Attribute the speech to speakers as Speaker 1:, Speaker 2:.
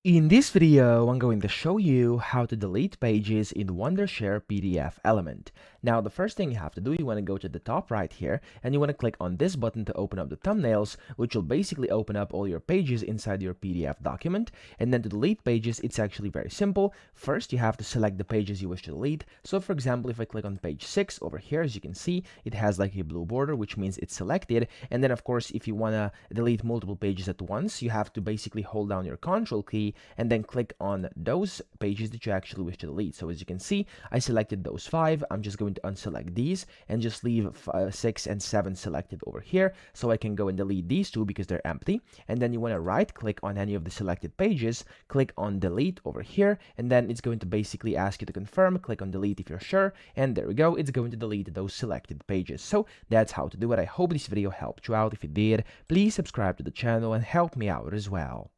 Speaker 1: In this video, I'm going to show you how to delete pages in Wondershare PDFelement. Now, the first thing you have to do, you want to go to the top right here, and you want to click on this button to open up the thumbnails, which will basically open up all your pages inside your PDF document. And then to delete pages, it's actually very simple. First, you have to select the pages you wish to delete. So for example, if I click on page 6 over here, as you can see, it has like a blue border, which means it's selected. And then of course, if you want to delete multiple pages at once, you have to basically hold down your Control key and then click on those pages that you actually wish to delete. So as you can see, I selected those 5. I'm just going to unselect these and just leave 6 and 7 selected over here, so I can go and delete these 2 because they're empty. And then you want to right click on any of the selected pages, click on delete over here, and then it's going to basically ask you to confirm. Click on delete if you're sure, and there we go, it's going to delete those selected pages. So that's how to do it. I hope this video helped you out. If it did, please subscribe to the channel and help me out as well.